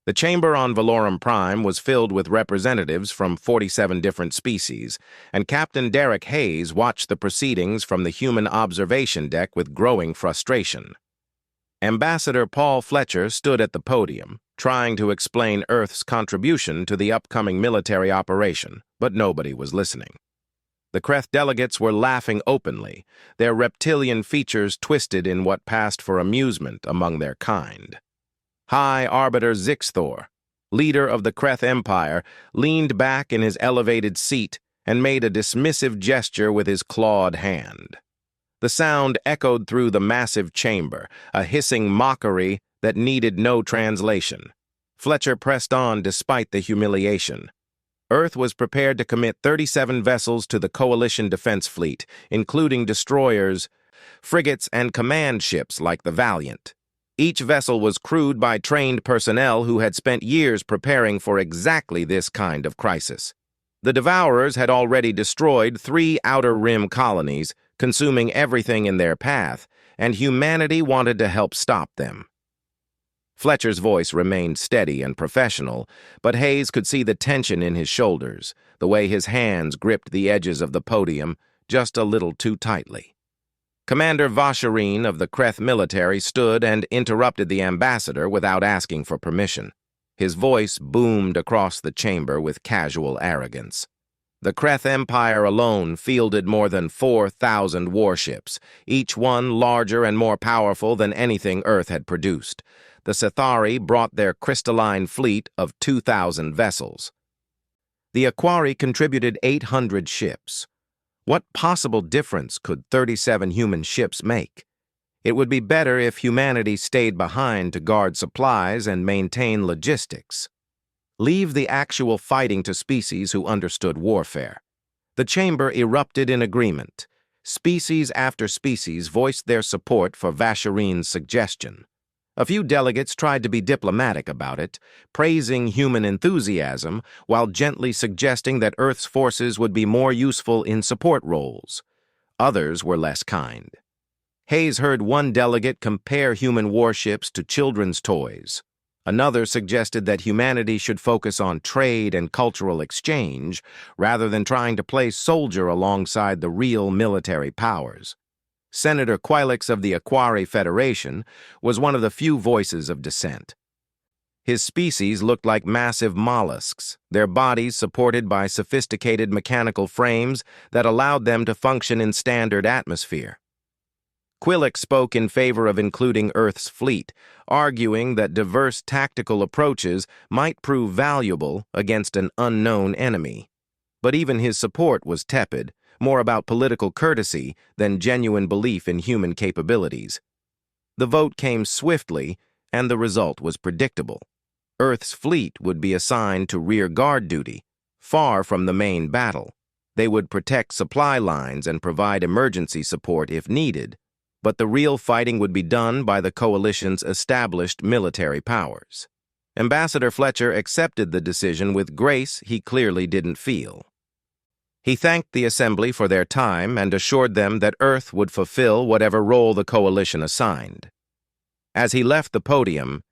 The chamber on Valorum Prime was filled with representatives from 47 different species, and Captain Derek Hayes watched the proceedings from the human observation deck with growing frustration. Ambassador Paul Fletcher stood at the podium, trying to explain Earth's contribution to the upcoming military operation, but nobody was listening. The Kreth delegates were laughing openly, their reptilian features twisted in what passed for amusement among their kind. High Arbiter Zixthor, leader of the Kreth Empire, leaned back in his elevated seat and made a dismissive gesture with his clawed hand. The sound echoed through the massive chamber, a hissing mockery that needed no translation. Fletcher pressed on despite the humiliation. Earth was prepared to commit 37 vessels to the Coalition Defense Fleet, including destroyers, frigates, and command ships like the Valiant. Each vessel was crewed by trained personnel who had spent years preparing for exactly this kind of crisis. The Devourers had already destroyed 3 Outer Rim colonies, consuming everything in their path, and humanity wanted to help stop them. Fletcher's voice remained steady and professional, but Hayes could see the tension in his shoulders, the way his hands gripped the edges of the podium just a little too tightly. Commander Vasharine of the Kreth military stood and interrupted the ambassador without asking for permission. His voice boomed across the chamber with casual arrogance. The Kreth Empire alone fielded more than 4,000 warships, each one larger and more powerful than anything Earth had produced. The Sithari brought their crystalline fleet of 2,000 vessels. The Aquari contributed 800 ships. What possible difference could 37 human ships make? It would be better if humanity stayed behind to guard supplies and maintain logistics. Leave the actual fighting to species who understood warfare. The chamber erupted in agreement. Species after species voiced their support for Vasharine's suggestion. A few delegates tried to be diplomatic about it, praising human enthusiasm while gently suggesting that Earth's forces would be more useful in support roles. Others were less kind. Hayes heard one delegate compare human warships to children's toys. Another suggested that humanity should focus on trade and cultural exchange rather than trying to play soldier alongside the real military powers. Senator Quilix of the Aquari Federation was one of the few voices of dissent. His species looked like massive mollusks, their bodies supported by sophisticated mechanical frames that allowed them to function in standard atmosphere. Quilix spoke in favor of including Earth's fleet, arguing that diverse tactical approaches might prove valuable against an unknown enemy. But even his support was tepid, more about political courtesy than genuine belief in human capabilities. The vote came swiftly, and the result was predictable. Earth's fleet would be assigned to rear guard duty, far from the main battle. They would protect supply lines and provide emergency support if needed, but the real fighting would be done by the coalition's established military powers. Ambassador Fletcher accepted the decision with grace he clearly didn't feel. He thanked the Assembly for their time and assured them that Earth would fulfill whatever role the coalition assigned. As he left the podium,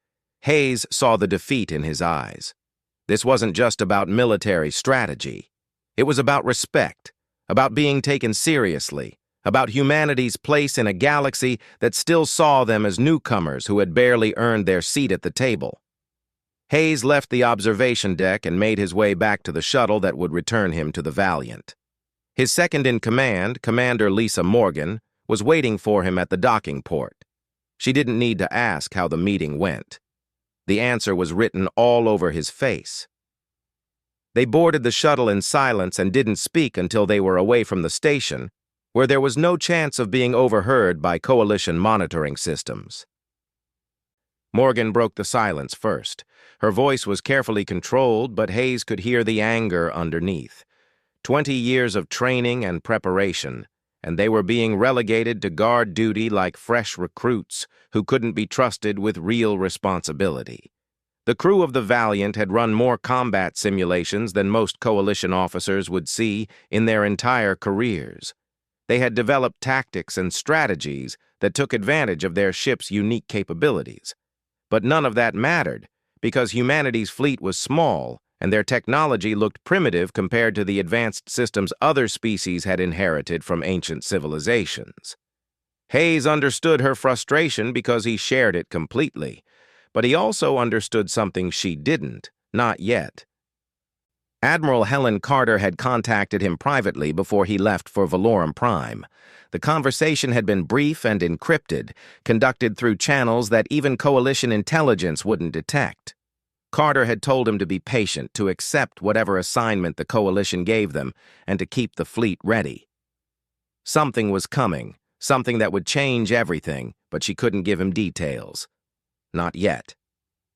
Hayes saw the defeat in his eyes. This wasn't just about military strategy. It was about respect, about being taken seriously, about humanity's place in a galaxy that still saw them as newcomers who had barely earned their seat at the table. Hayes left the observation deck and made his way back to the shuttle that would return him to the Valiant. His second-in-command, Commander Lisa Morgan, was waiting for him at the docking port. She didn't need to ask how the meeting went. The answer was written all over his face. They boarded the shuttle in silence and didn't speak until they were away from the station, where there was no chance of being overheard by coalition monitoring systems. Morgan broke the silence first. Her voice was carefully controlled, but Hayes could hear the anger underneath. 20 years of training and preparation, and they were being relegated to guard duty like fresh recruits who couldn't be trusted with real responsibility. The crew of the Valiant had run more combat simulations than most coalition officers would see in their entire careers. They had developed tactics and strategies that took advantage of their ship's unique capabilities. But none of that mattered, because humanity's fleet was small and their technology looked primitive compared to the advanced systems other species had inherited from ancient civilizations. Hayes understood her frustration because he shared it completely, but he also understood something she didn't, not yet. Admiral Helen Carter had contacted him privately before he left for Valorum Prime. The conversation had been brief and encrypted, conducted through channels that even Coalition intelligence wouldn't detect. Carter had told him to be patient, to accept whatever assignment the Coalition gave them, and to keep the fleet ready. Something was coming, something that would change everything, but she couldn't give him details. Not yet.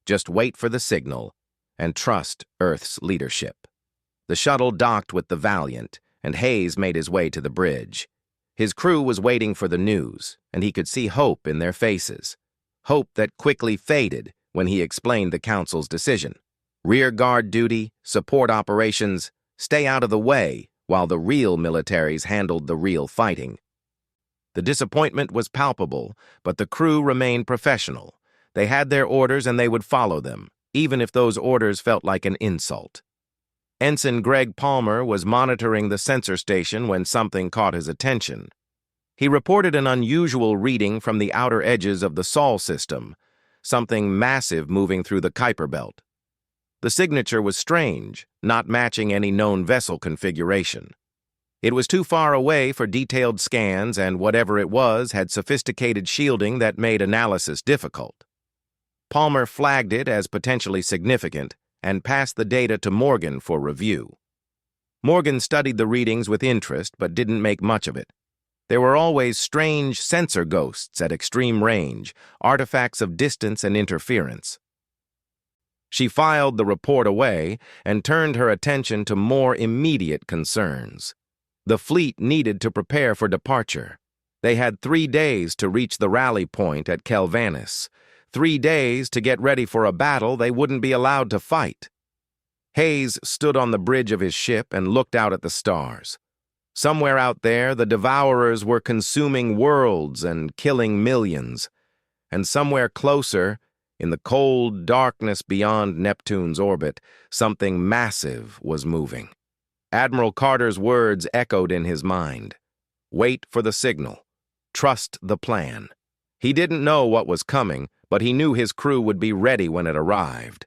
Just wait for the signal and trust Earth's leadership. The shuttle docked with the Valiant, and Hayes made his way to the bridge. His crew was waiting for the news, and he could see hope in their faces. Hope that quickly faded when he explained the Council's decision. Rear guard duty, support operations, stay out of the way while the real militaries handled the real fighting. The disappointment was palpable, but the crew remained professional. They had their orders and they would follow them, even if those orders felt like an insult. Ensign Greg Palmer was monitoring the sensor station when something caught his attention. He reported an unusual reading from the outer edges of the Sol system, something massive moving through the Kuiper Belt. The signature was strange, not matching any known vessel configuration. It was too far away for detailed scans, and whatever it was had sophisticated shielding that made analysis difficult. Palmer flagged it as potentially significant and passed the data to Morgan for review. Morgan studied the readings with interest but didn't make much of it. There were always strange sensor ghosts at extreme range, artifacts of distance and interference. She filed the report away and turned her attention to more immediate concerns. The fleet needed to prepare for departure. They had 3 days to reach the rally point at Kelvanis, 3 days to get ready for a battle they wouldn't be allowed to fight. Hayes stood on the bridge of his ship and looked out at the stars. Somewhere out there, the Devourers were consuming worlds and killing millions. And somewhere closer, in the cold darkness beyond Neptune's orbit, something massive was moving. Admiral Carter's words echoed in his mind. Wait for the signal. Trust the plan. He didn't know what was coming, but he knew his crew would be ready when it arrived.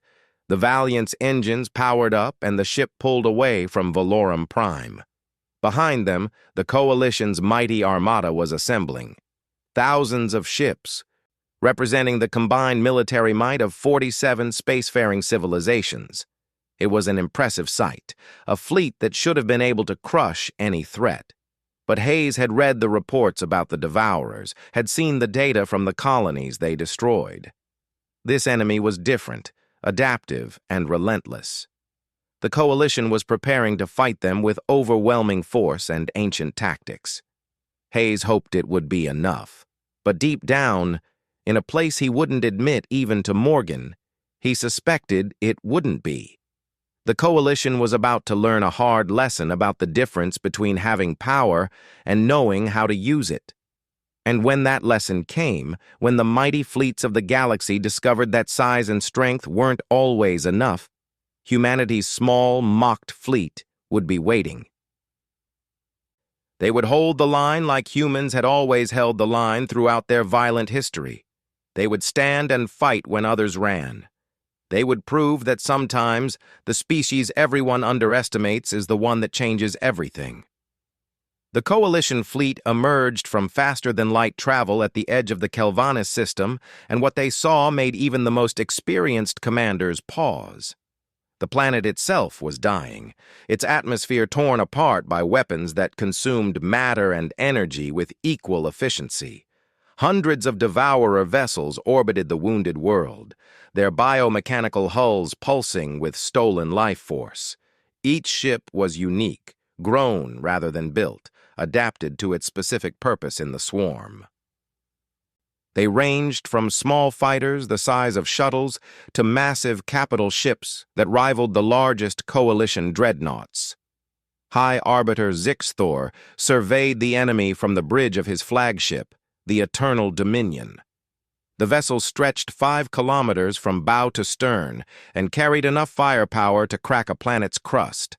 The Valiant's engines powered up and the ship pulled away from Valorum Prime. Behind them, the Coalition's mighty armada was assembling. Thousands of ships, representing the combined military might of 47 spacefaring civilizations. It was an impressive sight, a fleet that should have been able to crush any threat. But Hayes had read the reports about the Devourers, had seen the data from the colonies they destroyed. This enemy was different, adaptive, and relentless. The Coalition was preparing to fight them with overwhelming force and ancient tactics. Hayes hoped it would be enough. But deep down, in a place he wouldn't admit even to Morgan, he suspected it wouldn't be. The Coalition was about to learn a hard lesson about the difference between having power and knowing how to use it. And when that lesson came, when the mighty fleets of the galaxy discovered that size and strength weren't always enough, humanity's small, mocked fleet would be waiting. They would hold the line like humans had always held the line throughout their violent history. They would stand and fight when others ran. They would prove that sometimes the species everyone underestimates is the one that changes everything. The Coalition fleet emerged from faster-than-light travel at the edge of the Kelvanis system, and what they saw made even the most experienced commanders pause. The planet itself was dying, its atmosphere torn apart by weapons that consumed matter and energy with equal efficiency. Hundreds of Devourer vessels orbited the wounded world, their biomechanical hulls pulsing with stolen life force. Each ship was unique, grown rather than built, adapted to its specific purpose in the swarm. They ranged from small fighters the size of shuttles to massive capital ships that rivaled the largest Coalition dreadnoughts. High Arbiter Zixthor surveyed the enemy from the bridge of his flagship, the Eternal Dominion. The vessel stretched 5 kilometers from bow to stern and carried enough firepower to crack a planet's crust.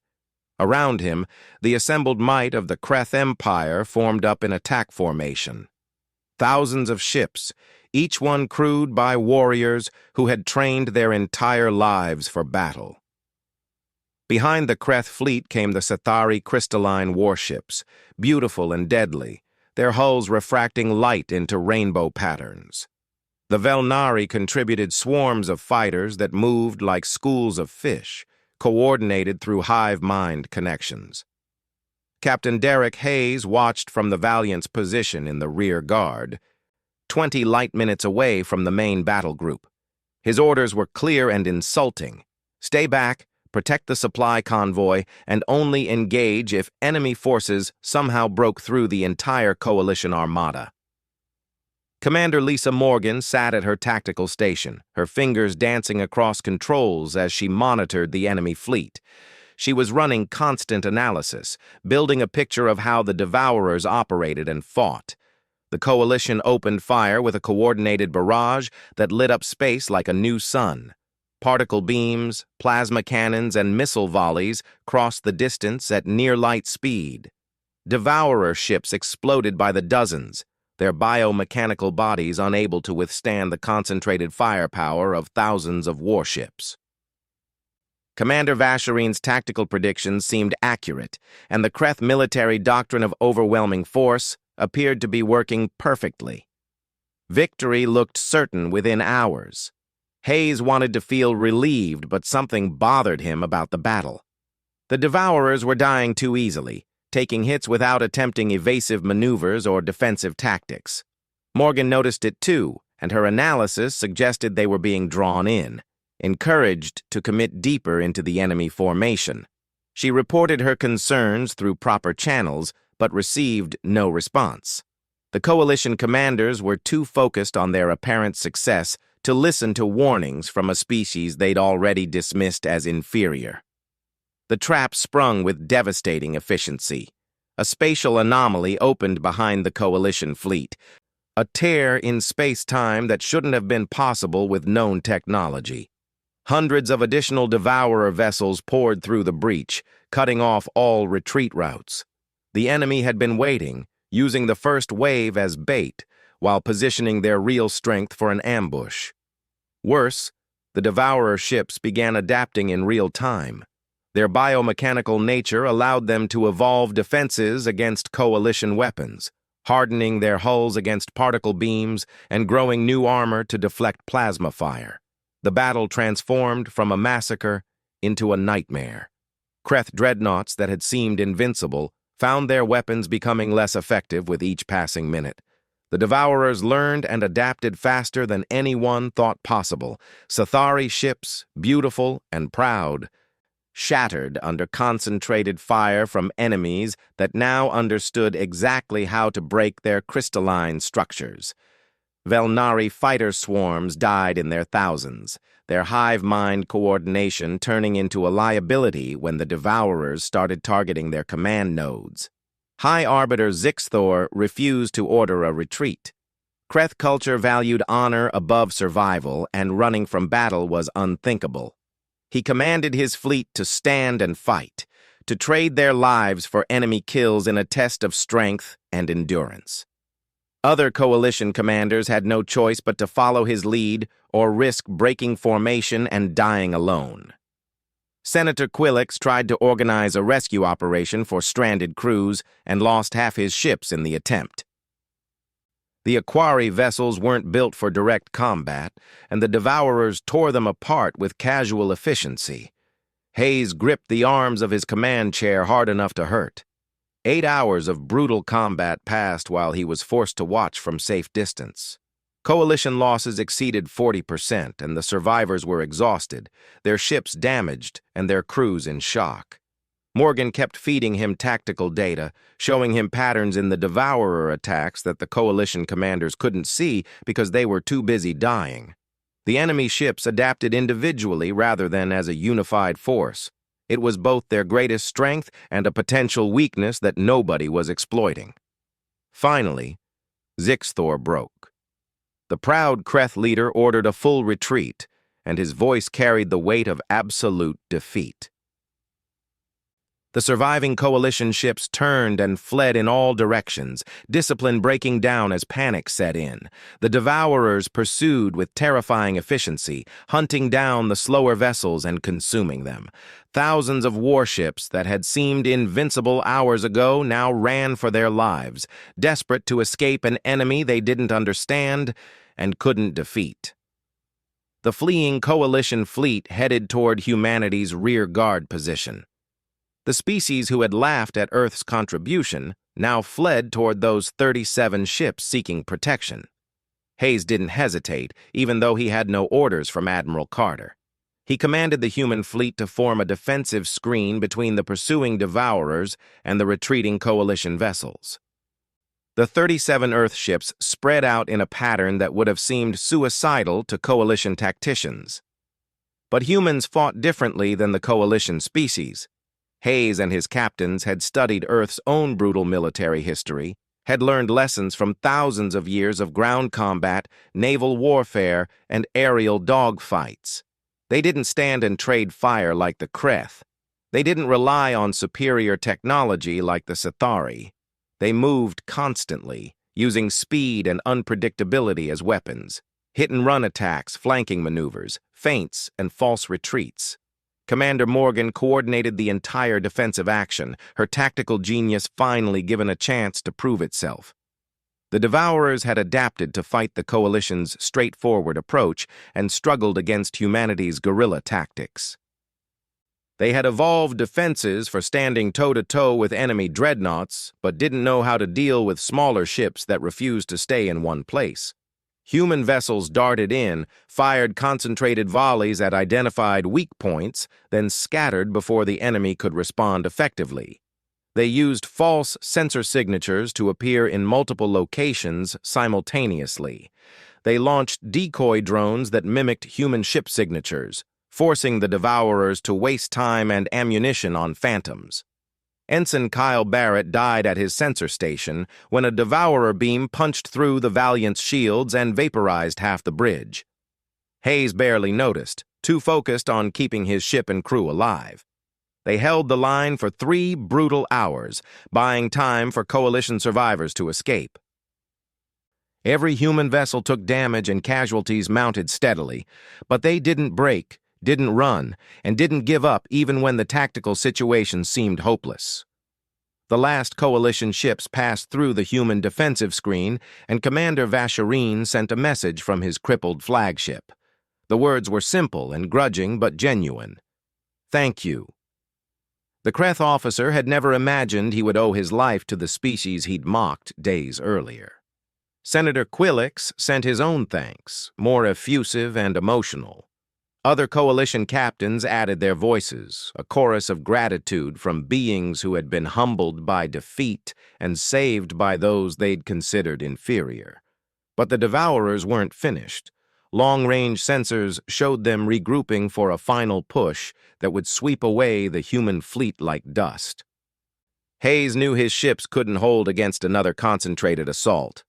Around him, the assembled might of the Kreth Empire formed up in attack formation. Thousands of ships, each one crewed by warriors who had trained their entire lives for battle. Behind the Kreth fleet came the Cathari crystalline warships, beautiful and deadly, their hulls refracting light into rainbow patterns. The Velnari contributed swarms of fighters that moved like schools of fish, coordinated through hive-mind connections. Captain Derek Hayes watched from the Valiant's position in the rear guard, 20 light minutes away from the main battle group. His orders were clear and insulting. Stay back, protect the supply convoy, and only engage if enemy forces somehow broke through the entire coalition armada. Commander Lisa Morgan sat at her tactical station, her fingers dancing across controls as she monitored the enemy fleet. She was running constant analysis, building a picture of how the Devourers operated and fought. The coalition opened fire with a coordinated barrage that lit up space like a new sun. Particle beams, plasma cannons, and missile volleys crossed the distance at near-light speed. Devourer ships exploded by the dozens, their biomechanical bodies unable to withstand the concentrated firepower of thousands of warships. Commander Vasharine's tactical predictions seemed accurate, and the Kreth military doctrine of overwhelming force appeared to be working perfectly. Victory looked certain within hours. Hayes wanted to feel relieved, but something bothered him about the battle. The Devourers were dying too easily, taking hits without attempting evasive maneuvers or defensive tactics. Morgan noticed it too, and her analysis suggested they were being drawn in, encouraged to commit deeper into the enemy formation. She reported her concerns through proper channels, but received no response. The coalition commanders were too focused on their apparent success to listen to warnings from a species they'd already dismissed as inferior. The trap sprung with devastating efficiency. A spatial anomaly opened behind the coalition fleet, a tear in space-time that shouldn't have been possible with known technology. Hundreds of additional Devourer vessels poured through the breach, cutting off all retreat routes. The enemy had been waiting, using the first wave as bait, while positioning their real strength for an ambush. Worse, the Devourer ships began adapting in real time. Their biomechanical nature allowed them to evolve defenses against coalition weapons, hardening their hulls against particle beams and growing new armor to deflect plasma fire. The battle transformed from a massacre into a nightmare. Kreth dreadnoughts that had seemed invincible found their weapons becoming less effective with each passing minute. The Devourers learned and adapted faster than anyone thought possible. Cathari ships, beautiful and proud, shattered under concentrated fire from enemies that now understood exactly how to break their crystalline structures. Velnari fighter swarms died in their thousands, their hive-mind coordination turning into a liability when the Devourers started targeting their command nodes. High Arbiter Zixthor refused to order a retreat. Kreth culture valued honor above survival, and running from battle was unthinkable. He commanded his fleet to stand and fight, to trade their lives for enemy kills in a test of strength and endurance. Other coalition commanders had no choice but to follow his lead or risk breaking formation and dying alone. Senator Quillix tried to organize a rescue operation for stranded crews and lost half his ships in the attempt. The Aquari vessels weren't built for direct combat, and the Devourers tore them apart with casual efficiency. Hayes gripped the arms of his command chair hard enough to hurt. 8 hours of brutal combat passed while he was forced to watch from safe distance. Coalition losses exceeded 40%, and the survivors were exhausted, their ships damaged, and their crews in shock. Morgan kept feeding him tactical data, showing him patterns in the Devourer attacks that the coalition commanders couldn't see because they were too busy dying. The enemy ships adapted individually rather than as a unified force. It was both their greatest strength and a potential weakness that nobody was exploiting. Finally, Zixthor broke. The proud Kreth leader ordered a full retreat, and his voice carried the weight of absolute defeat. The surviving coalition ships turned and fled in all directions, discipline breaking down as panic set in. The devourers pursued with terrifying efficiency, hunting down the slower vessels and consuming them. Thousands of warships that had seemed invincible hours ago now ran for their lives, desperate to escape an enemy they didn't understand and couldn't defeat. The fleeing coalition fleet headed toward humanity's rear guard position. The species who had laughed at Earth's contribution now fled toward those 37 ships seeking protection. Hayes didn't hesitate, even though he had no orders from Admiral Carter. He commanded the human fleet to form a defensive screen between the pursuing devourers and the retreating coalition vessels. The 37 Earth ships spread out in a pattern that would have seemed suicidal to coalition tacticians. But humans fought differently than the coalition species. Hayes and his captains had studied Earth's own brutal military history, had learned lessons from thousands of years of ground combat, naval warfare, and aerial dogfights. They didn't stand and trade fire like the Kreth. They didn't rely on superior technology like the Sithari. They moved constantly, using speed and unpredictability as weapons, hit-and-run attacks, flanking maneuvers, feints, and false retreats. Commander Morgan coordinated the entire defensive action, her tactical genius finally given a chance to prove itself. The Devourers had adapted to fight the Coalition's straightforward approach and struggled against humanity's guerrilla tactics. They had evolved defenses for standing toe-to-toe with enemy dreadnoughts, but didn't know how to deal with smaller ships that refused to stay in one place. Human vessels darted in, fired concentrated volleys at identified weak points, then scattered before the enemy could respond effectively. They used false sensor signatures to appear in multiple locations simultaneously. They launched decoy drones that mimicked human ship signatures, forcing the Devourers to waste time and ammunition on phantoms. Ensign Kyle Barrett died at his sensor station when a Devourer beam punched through the Valiant's shields and vaporized half the bridge. Hayes barely noticed, too focused on keeping his ship and crew alive. They held the line for 3 brutal hours, buying time for Coalition survivors to escape. Every human vessel took damage and casualties mounted steadily, but they didn't break, didn't run, and didn't give up even when the tactical situation seemed hopeless. The last Coalition ships passed through the human defensive screen, and Commander Vasharine sent a message from his crippled flagship. The words were simple and grudging but genuine. "Thank you." The Kreth officer had never imagined he would owe his life to the species he'd mocked days earlier. Senator Quillix sent his own thanks, more effusive and emotional. Other Coalition captains added their voices, a chorus of gratitude from beings who had been humbled by defeat and saved by those they'd considered inferior. But the Devourers weren't finished. Long-range sensors showed them regrouping for a final push that would sweep away the human fleet like dust. Hayes knew his ships couldn't hold against another concentrated assault.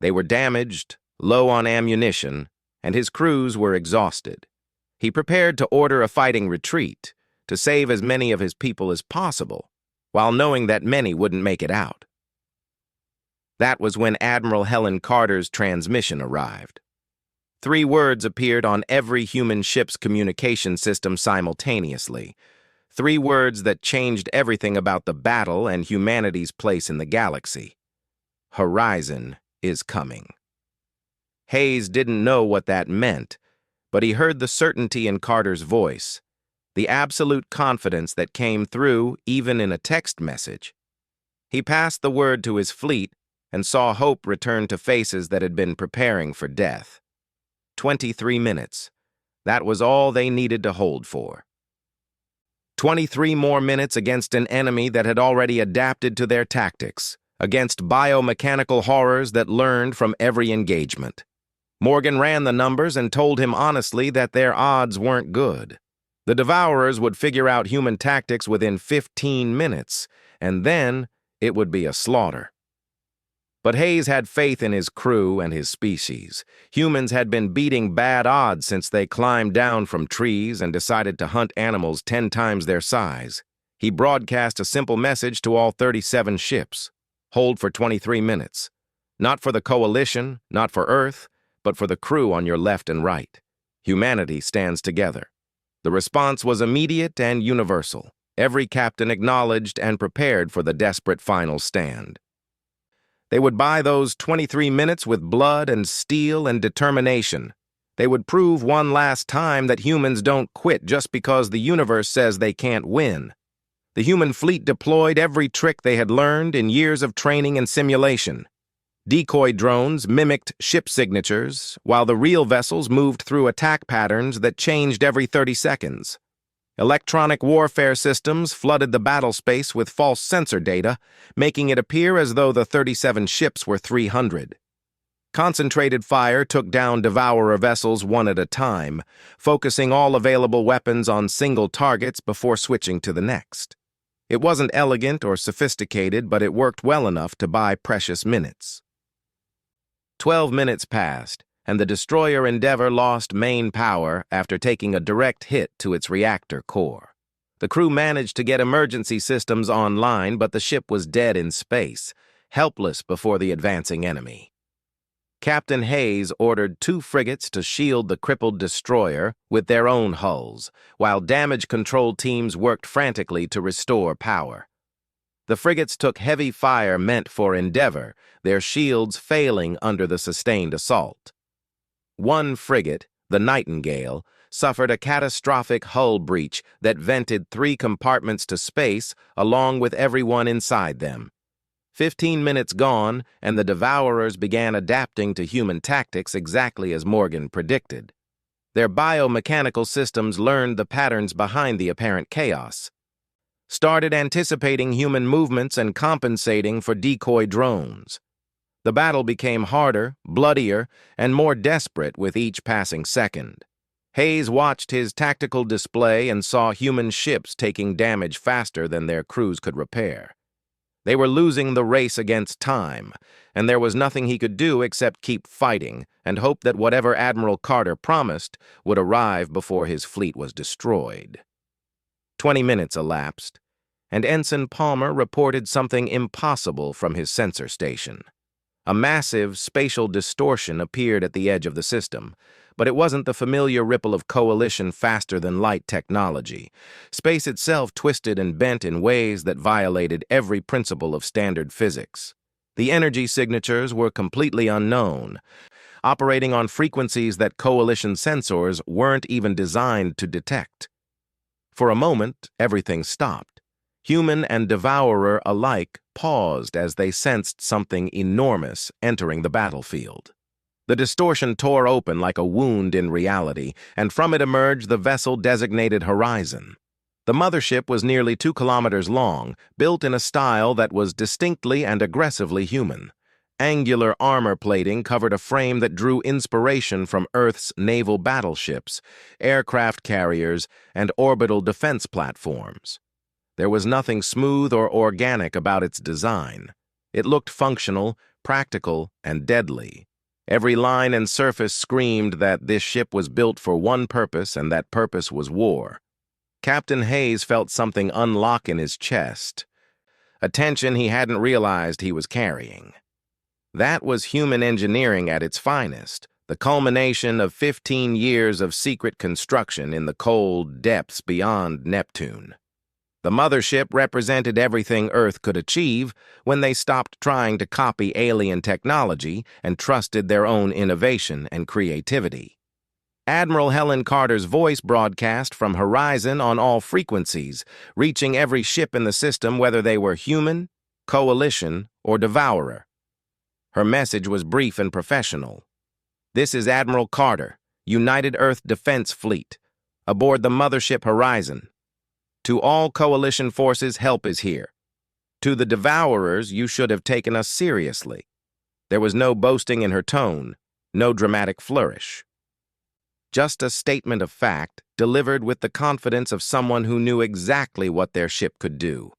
They were damaged, low on ammunition, and his crews were exhausted. He prepared to order a fighting retreat, to save as many of his people as possible, while knowing that many wouldn't make it out. That was when Admiral Helen Carter's transmission arrived. 3 words appeared on every human ship's communication system simultaneously. 3 words that changed everything about the battle and humanity's place in the galaxy. Horizon is coming. Hayes didn't know what that meant, but he heard the certainty in Carter's voice, the absolute confidence that came through even in a text message. He passed the word to his fleet and saw hope return to faces that had been preparing for death. 23 minutes. That was all they needed to hold for. 23 more minutes against an enemy that had already adapted to their tactics, against biomechanical horrors that learned from every engagement. Morgan ran the numbers and told him honestly that their odds weren't good. The Devourers would figure out human tactics within 15 minutes, and then it would be a slaughter. But Hayes had faith in his crew and his species. Humans had been beating bad odds since they climbed down from trees and decided to hunt animals 10 times their size. He broadcast a simple message to all 37 ships. Hold for 23 minutes. Not for the coalition, not for Earth, but for the crew on your left and right. Humanity stands together. The response was immediate and universal. Every captain acknowledged and prepared for the desperate final stand. They would buy those 23 minutes with blood and steel and determination. They would prove one last time that humans don't quit just because the universe says they can't win. The human fleet deployed every trick they had learned in years of training and simulation. Decoy drones mimicked ship signatures, while the real vessels moved through attack patterns that changed every 30 seconds. Electronic warfare systems flooded the battle space with false sensor data, making it appear as though the 37 ships were 300. Concentrated fire took down Devourer vessels one at a time, focusing all available weapons on single targets before switching to the next. It wasn't elegant or sophisticated, but it worked well enough to buy precious minutes. 12 minutes passed, and the destroyer Endeavour lost main power after taking a direct hit to its reactor core. The crew managed to get emergency systems online, but the ship was dead in space, helpless before the advancing enemy. Captain Hayes ordered 2 frigates to shield the crippled destroyer with their own hulls, while damage control teams worked frantically to restore power. The frigates took heavy fire meant for Endeavour, their shields failing under the sustained assault. One frigate, the Nightingale, suffered a catastrophic hull breach that vented 3 compartments to space along with everyone inside them. 15 minutes gone, and the Devourers began adapting to human tactics exactly as Morgan predicted. Their biomechanical systems learned the patterns behind the apparent chaos, started anticipating human movements and compensating for decoy drones. The battle became harder, bloodier, and more desperate with each passing second. Hayes watched his tactical display and saw human ships taking damage faster than their crews could repair. They were losing the race against time, and there was nothing he could do except keep fighting and hope that whatever Admiral Carter promised would arrive before his fleet was destroyed. 20 minutes elapsed, and Ensign Palmer reported something impossible from his sensor station. A massive spatial distortion appeared at the edge of the system, but it wasn't the familiar ripple of coalition faster-than-light technology. Space itself twisted and bent in ways that violated every principle of standard physics. The energy signatures were completely unknown, operating on frequencies that coalition sensors weren't even designed to detect. For a moment, everything stopped. Human and devourer alike paused as they sensed something enormous entering the battlefield. The distortion tore open like a wound in reality, and from it emerged the vessel designated Horizon. The mothership was nearly 2 kilometers long, built in a style that was distinctly and aggressively human. Angular armor plating covered a frame that drew inspiration from Earth's naval battleships, aircraft carriers, and orbital defense platforms. There was nothing smooth or organic about its design. It looked functional, practical, and deadly. Every line and surface screamed that this ship was built for one purpose, and that purpose was war. Captain Hayes felt something unlock in his chest, a tension he hadn't realized he was carrying. That was human engineering at its finest, the culmination of 15 years of secret construction in the cold depths beyond Neptune. The mothership represented everything Earth could achieve when they stopped trying to copy alien technology and trusted their own innovation and creativity. Admiral Helen Carter's voice broadcast from Horizon on all frequencies, reaching every ship in the system whether they were human, coalition, or devourer. Her message was brief and professional. "This is Admiral Carter, United Earth Defense Fleet, aboard the mothership Horizon. To all coalition forces, help is here. To the devourers, you should have taken us seriously." There was no boasting in her tone, no dramatic flourish. Just a statement of fact, delivered with the confidence of someone who knew exactly what their ship could do.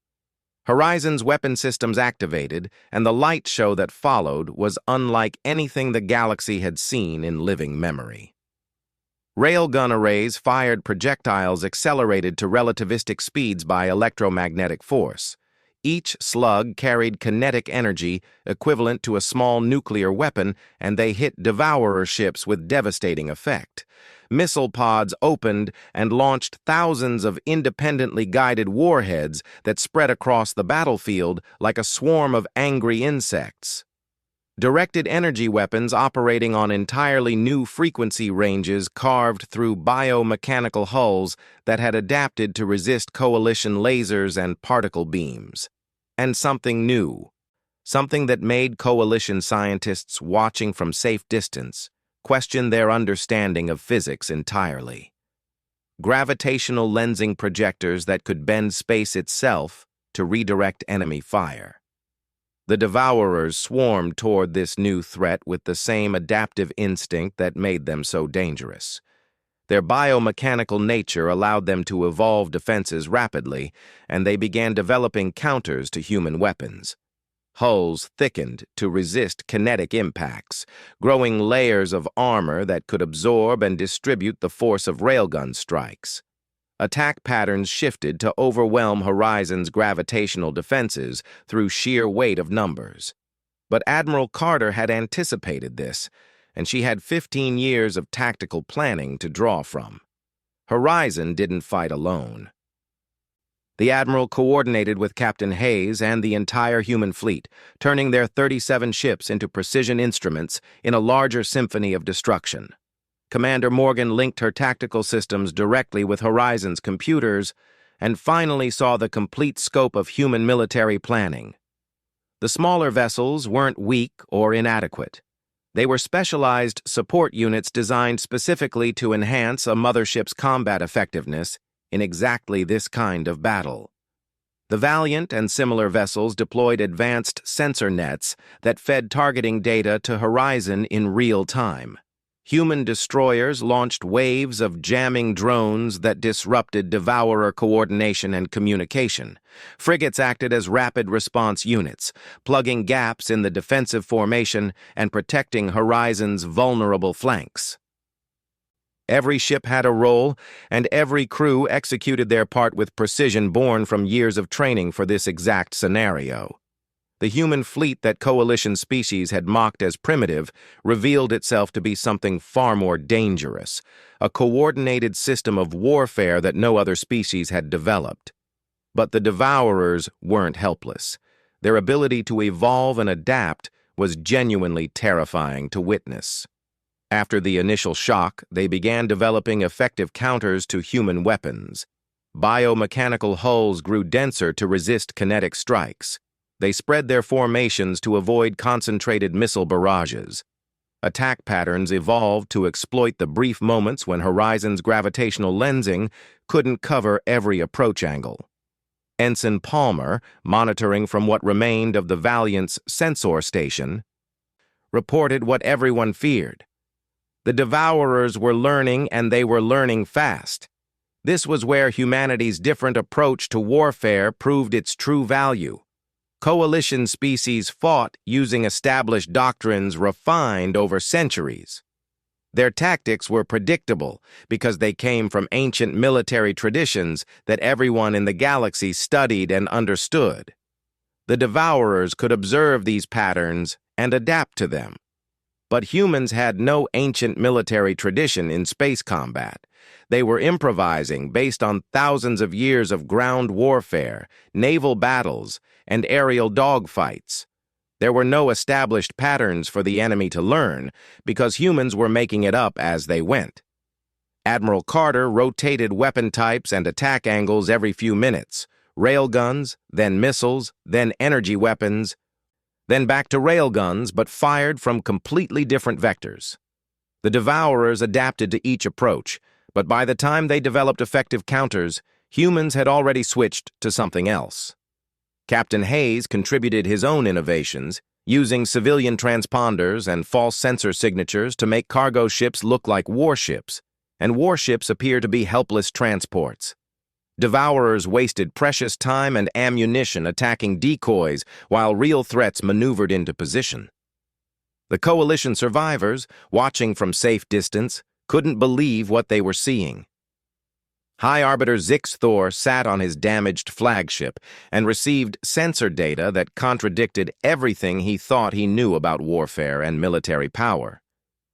Horizon's weapon systems activated, and the light show that followed was unlike anything the galaxy had seen in living memory. Railgun arrays fired projectiles accelerated to relativistic speeds by electromagnetic force. Each slug carried kinetic energy equivalent to a small nuclear weapon, and they hit devourer ships with devastating effect. Missile pods opened and launched thousands of independently guided warheads that spread across the battlefield like a swarm of angry insects. Directed energy weapons operating on entirely new frequency ranges carved through biomechanical hulls that had adapted to resist coalition lasers and particle beams. And something new, something that made coalition scientists watching from safe distance question their understanding of physics entirely. Gravitational lensing projectors that could bend space itself to redirect enemy fire. The Devourers swarmed toward this new threat with the same adaptive instinct that made them so dangerous. Their biomechanical nature allowed them to evolve defenses rapidly, and they began developing counters to human weapons. Hulls thickened to resist kinetic impacts, growing layers of armor that could absorb and distribute the force of railgun strikes. Attack patterns shifted to overwhelm Horizon's gravitational defenses through sheer weight of numbers. But Admiral Carter had anticipated this, and she had 15 years of tactical planning to draw from. Horizon didn't fight alone. The Admiral coordinated with Captain Hayes and the entire human fleet, turning their 37 ships into precision instruments in a larger symphony of destruction. Commander Morgan linked her tactical systems directly with Horizon's computers and finally saw the complete scope of human military planning. The smaller vessels weren't weak or inadequate. They were specialized support units designed specifically to enhance a mothership's combat effectiveness in exactly this kind of battle. The Valiant and similar vessels deployed advanced sensor nets that fed targeting data to Horizon in real time. Human destroyers launched waves of jamming drones that disrupted Devourer coordination and communication. Frigates acted as rapid response units, plugging gaps in the defensive formation and protecting Horizon's vulnerable flanks. Every ship had a role, and every crew executed their part with precision born from years of training for this exact scenario. The human fleet that coalition species had mocked as primitive revealed itself to be something far more dangerous, a coordinated system of warfare that no other species had developed. But the Devourers weren't helpless. Their ability to evolve and adapt was genuinely terrifying to witness. After the initial shock, they began developing effective counters to human weapons. Biomechanical hulls grew denser to resist kinetic strikes. They spread their formations to avoid concentrated missile barrages. Attack patterns evolved to exploit the brief moments when Horizon's gravitational lensing couldn't cover every approach angle. Ensign Palmer, monitoring from what remained of the Valiant's sensor station, reported what everyone feared. The Devourers were learning, and they were learning fast. This was where humanity's different approach to warfare proved its true value. Coalition species fought using established doctrines refined over centuries. Their tactics were predictable because they came from ancient military traditions that everyone in the galaxy studied and understood. The Devourers could observe these patterns and adapt to them. But humans had no ancient military tradition in space combat. They were improvising based on thousands of years of ground warfare, naval battles, and aerial dogfights. There were no established patterns for the enemy to learn because humans were making it up as they went. Admiral Carter rotated weapon types and attack angles every few minutes. Railguns, then missiles, then energy weapons, then back to railguns, but fired from completely different vectors. The Devourers adapted to each approach, but by the time they developed effective counters, humans had already switched to something else. Captain Hayes contributed his own innovations, using civilian transponders and false sensor signatures to make cargo ships look like warships, and warships appear to be helpless transports. Devourers wasted precious time and ammunition attacking decoys while real threats maneuvered into position. The Coalition survivors, watching from safe distance, couldn't believe what they were seeing. High Arbiter Zix Thor sat on his damaged flagship and received sensor data that contradicted everything he thought he knew about warfare and military power.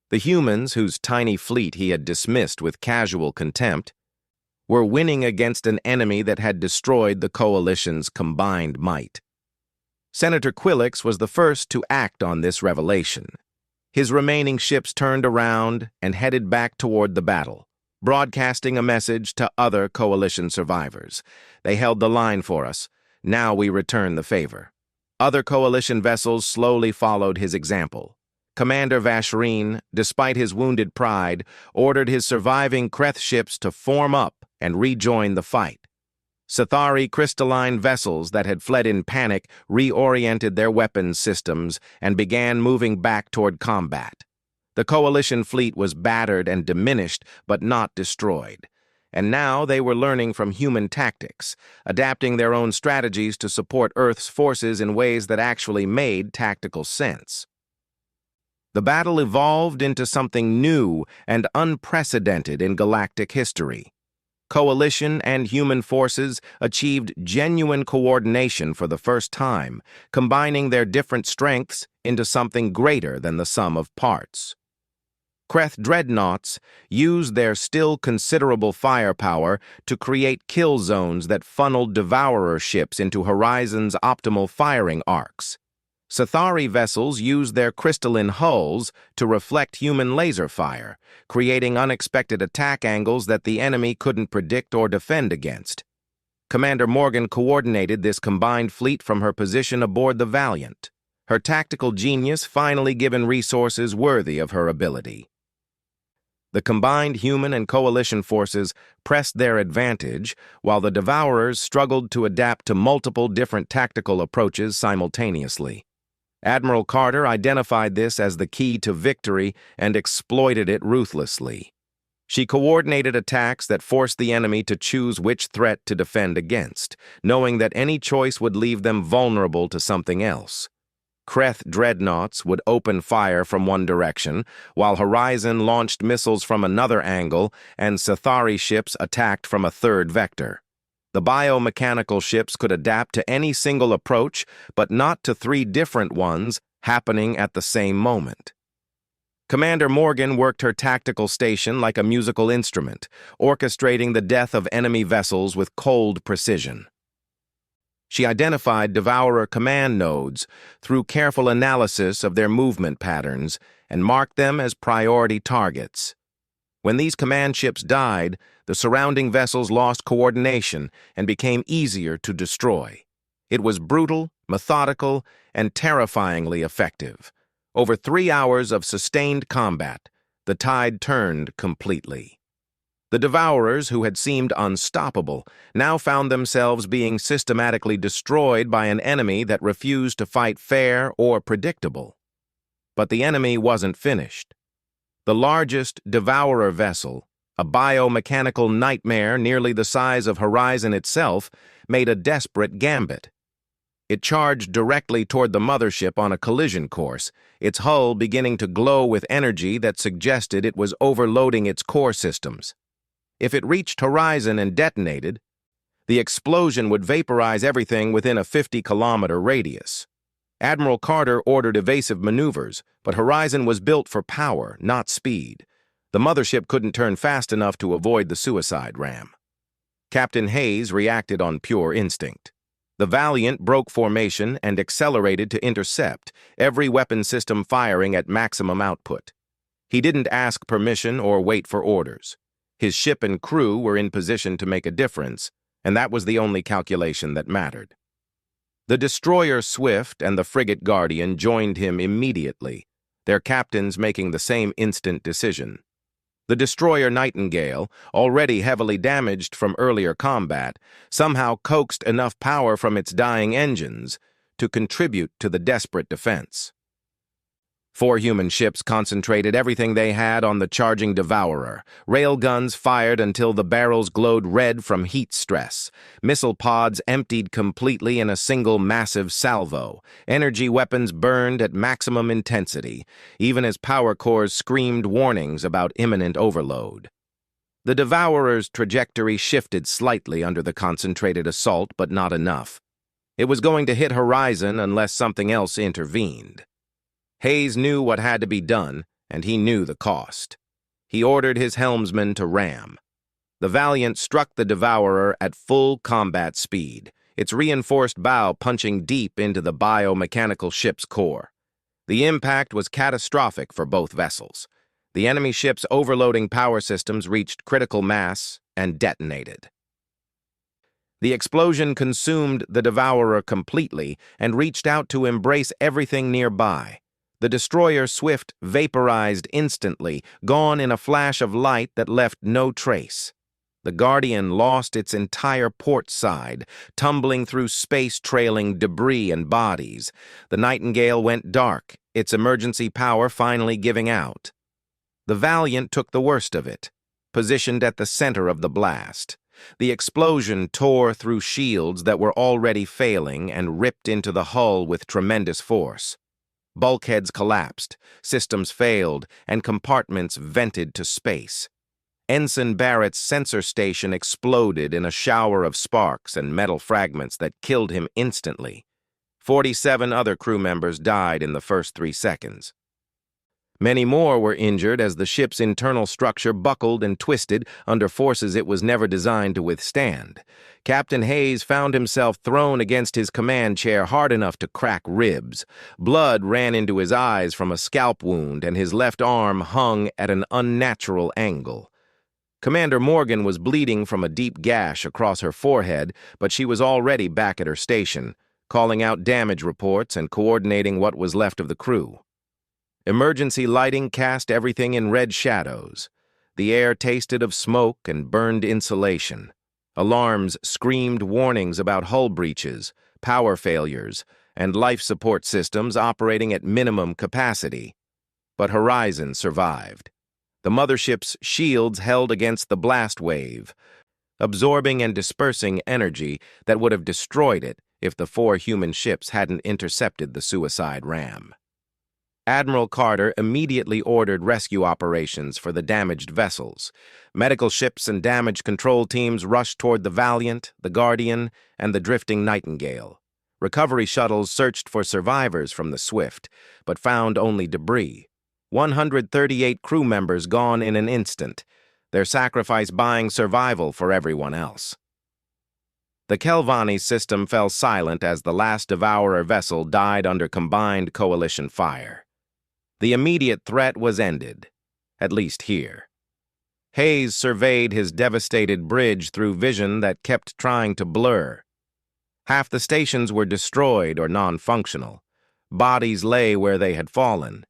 The humans, whose tiny fleet he had dismissed with casual contempt, were winning against an enemy that had destroyed the Coalition's combined might. Senator Quillix was the first to act on this revelation. His remaining ships turned around and headed back toward the battle, broadcasting a message to other Coalition survivors. They held the line for us. Now we return the favor. Other Coalition vessels slowly followed his example. Commander Vashreen, despite his wounded pride, ordered his surviving Kreth ships to form up and rejoin the fight. Sathari crystalline vessels that had fled in panic reoriented their weapons systems and began moving back toward combat. The Coalition fleet was battered and diminished, but not destroyed. And now they were learning from human tactics, adapting their own strategies to support Earth's forces in ways that actually made tactical sense. The battle evolved into something new and unprecedented in galactic history. Coalition and human forces achieved genuine coordination for the first time, combining their different strengths into something greater than the sum of parts. Kreth dreadnoughts used their still considerable firepower to create kill zones that funneled Devourer ships into Horizon's optimal firing arcs. Sathari vessels used their crystalline hulls to reflect human laser fire, creating unexpected attack angles that the enemy couldn't predict or defend against. Commander Morgan coordinated this combined fleet from her position aboard the Valiant, her tactical genius finally given resources worthy of her ability. The combined human and Coalition forces pressed their advantage, while the Devourers struggled to adapt to multiple different tactical approaches simultaneously. Admiral Carter identified this as the key to victory and exploited it ruthlessly. She coordinated attacks that forced the enemy to choose which threat to defend against, knowing that any choice would leave them vulnerable to something else. Kreth dreadnoughts would open fire from one direction, while Horizon launched missiles from another angle, and Sathari ships attacked from a third vector. The biomechanical ships could adapt to any single approach, but not to three different ones happening at the same moment. Commander Morgan worked her tactical station like a musical instrument, orchestrating the death of enemy vessels with cold precision. She identified Devourer command nodes through careful analysis of their movement patterns and marked them as priority targets. When these command ships died, the surrounding vessels lost coordination and became easier to destroy. It was brutal, methodical, and terrifyingly effective. Over 3 hours of sustained combat, the tide turned completely. The Devourers, who had seemed unstoppable, now found themselves being systematically destroyed by an enemy that refused to fight fair or predictable. But the enemy wasn't finished. The largest Devourer vessel, a biomechanical nightmare nearly the size of Horizon itself, made a desperate gambit. It charged directly toward the Mothership on a collision course, its hull beginning to glow with energy that suggested it was overloading its core systems. If it reached Horizon and detonated, the explosion would vaporize everything within a 50-kilometer radius. Admiral Carter ordered evasive maneuvers, but Horizon was built for power, not speed. The Mothership couldn't turn fast enough to avoid the suicide ram. Captain Hayes reacted on pure instinct. The Valiant broke formation and accelerated to intercept, every weapon system firing at maximum output. He didn't ask permission or wait for orders. His ship and crew were in position to make a difference, and that was the only calculation that mattered. The destroyer Swift and the frigate Guardian joined him immediately, their captains making the same instant decision. The destroyer Nightingale, already heavily damaged from earlier combat, somehow coaxed enough power from its dying engines to contribute to the desperate defense. Four human ships concentrated everything they had on the charging Devourer. Railguns fired until the barrels glowed red from heat stress. Missile pods emptied completely in a single massive salvo. Energy weapons burned at maximum intensity, even as power cores screamed warnings about imminent overload. The Devourer's trajectory shifted slightly under the concentrated assault, but not enough. It was going to hit horizon unless something else intervened. Hayes knew what had to be done, and he knew the cost. He ordered his helmsman to ram. The Valiant struck the Devourer at full combat speed, its reinforced bow punching deep into the biomechanical ship's core. The impact was catastrophic for both vessels. The enemy ship's overloading power systems reached critical mass and detonated. The explosion consumed the Devourer completely and reached out to embrace everything nearby. The destroyer Swift vaporized instantly, gone in a flash of light that left no trace. The Guardian lost its entire port side, tumbling through space trailing debris and bodies. The Nightingale went dark, its emergency power finally giving out. The Valiant took the worst of it, positioned at the center of the blast. The explosion tore through shields that were already failing and ripped into the hull with tremendous force. Bulkheads collapsed, systems failed, and compartments vented to space. Ensign Barrett's sensor station exploded in a shower of sparks and metal fragments that killed him instantly. 47 other crew members died in the first 3 seconds. Many more were injured as the ship's internal structure buckled and twisted under forces it was never designed to withstand. Captain Hayes found himself thrown against his command chair hard enough to crack ribs. Blood ran into his eyes from a scalp wound, and his left arm hung at an unnatural angle. Commander Morgan was bleeding from a deep gash across her forehead, but she was already back at her station, calling out damage reports and coordinating what was left of the crew. Emergency lighting cast everything in red shadows. The air tasted of smoke and burned insulation. Alarms screamed warnings about hull breaches, power failures, and life support systems operating at minimum capacity. But Horizon survived. The mothership's shields held against the blast wave, absorbing and dispersing energy that would have destroyed it if the 4 human ships hadn't intercepted the suicide ram. Admiral Carter immediately ordered rescue operations for the damaged vessels. Medical ships and damage control teams rushed toward the Valiant, the Guardian, and the drifting Nightingale. Recovery shuttles searched for survivors from the Swift, but found only debris. 138 crew members gone in an instant, their sacrifice buying survival for everyone else. The Kelvani system fell silent as the last Devourer vessel died under combined coalition fire. The immediate threat was ended, at least here. Hayes surveyed his devastated bridge through vision that kept trying to blur. Half the stations were destroyed or non-functional. Bodies lay where they had fallen,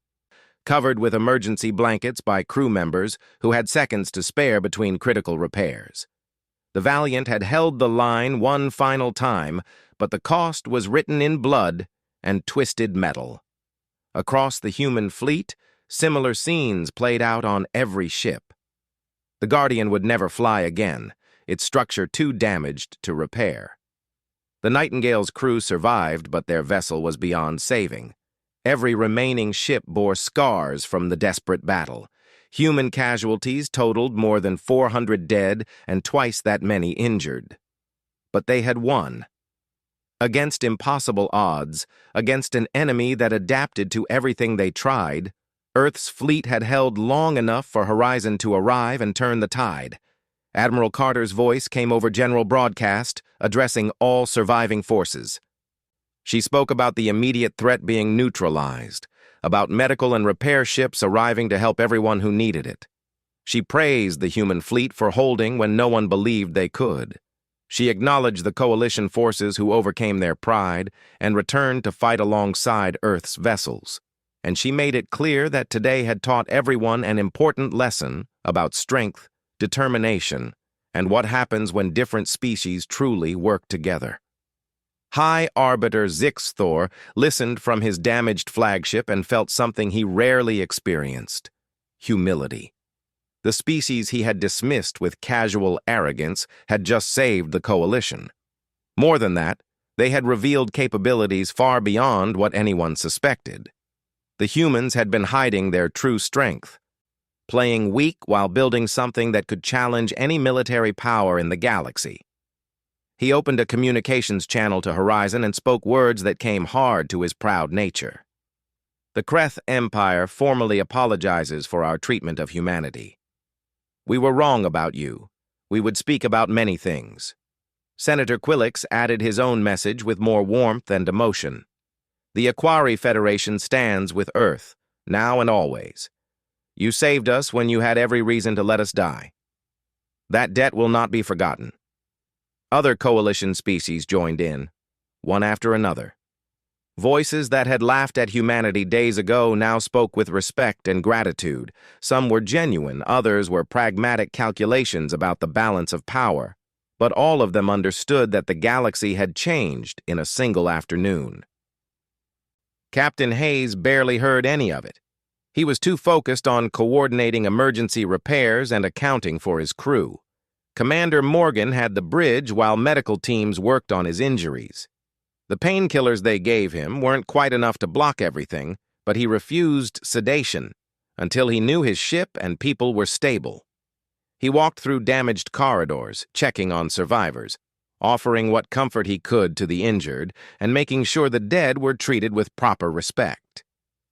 covered with emergency blankets by crew members who had seconds to spare between critical repairs. The Valiant had held the line one final time, but the cost was written in blood and twisted metal. Across the human fleet, similar scenes played out on every ship. The Guardian would never fly again, its structure too damaged to repair. The Nightingale's crew survived, but their vessel was beyond saving. Every remaining ship bore scars from the desperate battle. Human casualties totaled more than 400 dead and twice that many injured. But they had won. Against impossible odds, against an enemy that adapted to everything they tried, Earth's fleet had held long enough for Horizon to arrive and turn the tide. Admiral Carter's voice came over general broadcast, addressing all surviving forces. She spoke about the immediate threat being neutralized, about medical and repair ships arriving to help everyone who needed it. She praised the human fleet for holding when no one believed they could. She acknowledged the coalition forces who overcame their pride and returned to fight alongside Earth's vessels. And she made it clear that today had taught everyone an important lesson about strength, determination, and what happens when different species truly work together. High Arbiter Zixthor listened from his damaged flagship and felt something he rarely experienced: humility. The species he had dismissed with casual arrogance had just saved the Coalition. More than that, they had revealed capabilities far beyond what anyone suspected. The humans had been hiding their true strength, playing weak while building something that could challenge any military power in the galaxy. He opened a communications channel to Horizon and spoke words that came hard to his proud nature. The Kreth Empire formally apologizes for our treatment of humanity. We were wrong about you. We would speak about many things. Senator Quillix added his own message with more warmth and emotion. The Aquari Federation stands with Earth, now and always. You saved us when you had every reason to let us die. That debt will not be forgotten. Other Coalition species joined in, one after another. Voices that had laughed at humanity days ago now spoke with respect and gratitude. Some were genuine, others were pragmatic calculations about the balance of power. But all of them understood that the galaxy had changed in a single afternoon. Captain Hayes barely heard any of it. He was too focused on coordinating emergency repairs and accounting for his crew. Commander Morgan had the bridge while medical teams worked on his injuries. The painkillers they gave him weren't quite enough to block everything, but he refused sedation until he knew his ship and people were stable. He walked through damaged corridors, checking on survivors, offering what comfort he could to the injured, and making sure the dead were treated with proper respect.